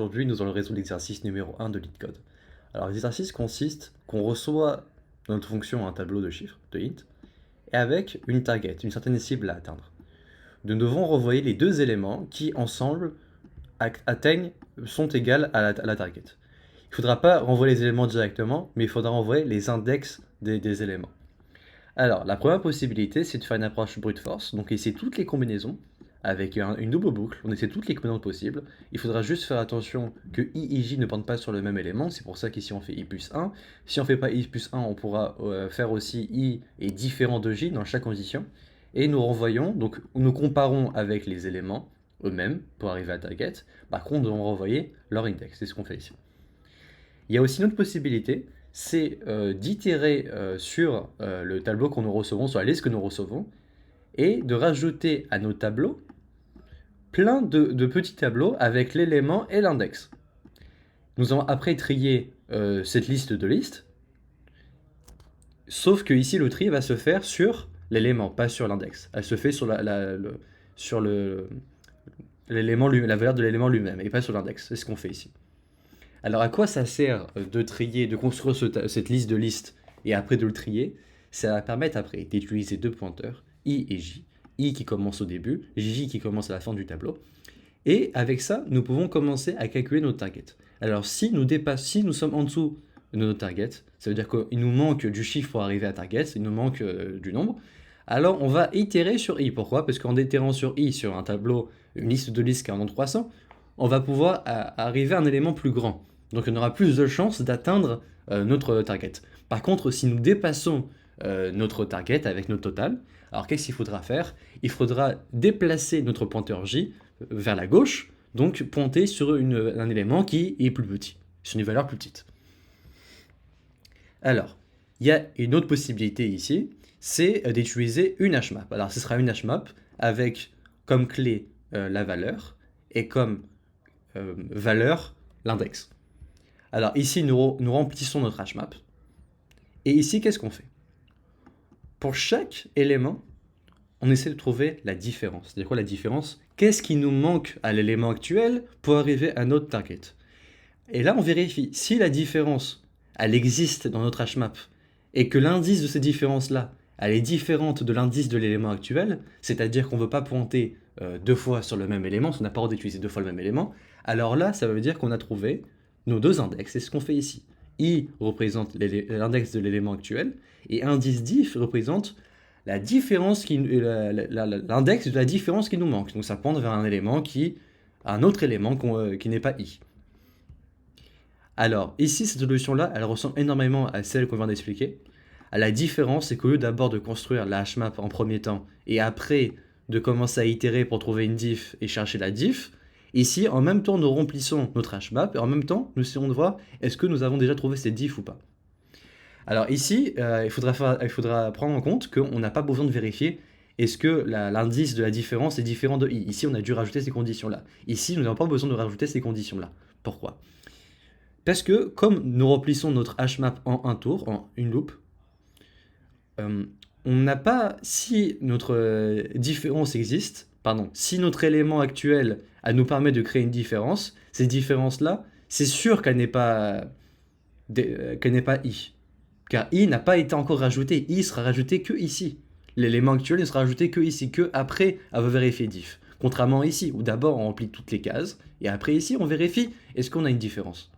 Aujourd'hui, nous allons résoudre l'exercice numéro 1 de LeetCode. Alors, l'exercice consiste qu'on reçoit dans notre fonction un tableau de chiffres, de int, et avec une target, une certaine cible à atteindre. Nous devons renvoyer les deux éléments qui, ensemble, sont égales à la target. Il ne faudra pas renvoyer les éléments directement, mais il faudra renvoyer les index des éléments. Alors, la première possibilité, c'est de faire une approche brute force, donc essayer toutes les combinaisons, avec une double boucle, on essaie toutes les combinaisons possibles. Il faudra juste faire attention que i et j ne pendent pas sur le même élément, c'est pour ça qu'ici on fait i plus 1. Si on ne fait pas i plus 1, on pourra faire aussi i est différent de j dans chaque condition. Et nous renvoyons, donc nous comparons avec les éléments eux-mêmes pour arriver à la target. Par contre, nous devons renvoyer leur index, c'est ce qu'on fait ici. Il y a aussi une autre possibilité, c'est d'itérer sur le tableau que nous recevons, sur la liste que nous recevons, et de rajouter à nos tableaux plein de petits tableaux avec l'élément et l'index. Nous allons après trier cette liste de listes, sauf que ici le tri va se faire sur l'élément, pas sur l'index. Elle se fait sur l'élément, la valeur de l'élément lui-même, et pas sur l'index. C'est ce qu'on fait ici. Alors à quoi ça sert de trier, de construire cette liste de listes et après de le trier? Ça va permettre après d'utiliser deux pointeurs, i et j, i qui commence au début, j qui commence à la fin du tableau. Et avec ça, nous pouvons commencer à calculer notre target. Alors si nous sommes en dessous de notre target, ça veut dire qu'il nous manque du chiffre pour arriver à target, il nous manque du nombre, alors on va itérer sur i. Pourquoi? Parce qu'en itérant sur i sur un tableau, une liste de listes qui est en nombre 300, on va pouvoir arriver à un élément plus grand. Donc on aura plus de chances d'atteindre notre target. Par contre, si nous dépassons notre target avec notre total, alors qu'est-ce qu'il faudra faire? Il faudra déplacer notre pointeur j vers la gauche, donc pointer sur un élément qui est plus petit, sur une valeur plus petite. Alors, il y a une autre possibilité ici, c'est d'utiliser une hashmap. Alors ce sera une hashmap avec comme clé la valeur et comme valeur l'index. Alors ici, nous remplissons notre hashmap. Et ici, qu'est-ce qu'on fait? Pour chaque élément, on essaie de trouver la différence. C'est-à-dire quoi la différence? Qu'est-ce qui nous manque à l'élément actuel pour arriver à notre target? Et là, on vérifie. Si la différence, elle existe dans notre hashmap et que l'indice de cette différence-là, elle est différente de l'indice de l'élément actuel, c'est-à-dire qu'on ne veut pas pointer deux fois sur le même élément, si on n'a pas le droit d'utiliser deux fois le même élément, alors là, ça veut dire qu'on a trouvé nos deux index. C'est ce qu'on fait ici. I représente l'index de l'élément actuel et indice diff représente la différence l'index de la différence qui nous manque. Donc ça pointe vers un autre élément qui n'est pas i. Alors ici, cette solution-là, elle ressemble énormément à celle qu'on vient d'expliquer. La différence, c'est qu'au lieu d'abord de construire la hashmap en premier temps et après de commencer à itérer pour trouver une diff et chercher la diff, ici, en même temps, nous remplissons notre hashmap et en même temps, nous essayons de voir est-ce que nous avons déjà trouvé cette diff ou pas. Alors ici, il faudra prendre en compte qu'on n'a pas besoin de vérifier est-ce que l'indice de la différence est différent de i. Ici, on a dû rajouter ces conditions-là. Ici, nous n'avons pas besoin de rajouter ces conditions-là. Pourquoi? Parce que comme nous remplissons notre hashmap en un tour, en une loupe, on n'a pas, si notre différence existe, si notre élément actuel nous permet de créer une différence, cette différence-là, c'est sûr qu'elle n'est pas i. Car i n'a pas été encore rajouté, i sera rajouté que ici. L'élément actuel ne sera rajouté que ici, que après avoir vérifié diff. Contrairement ici, où d'abord on remplit toutes les cases, et après ici on vérifie est-ce qu'on a une différence.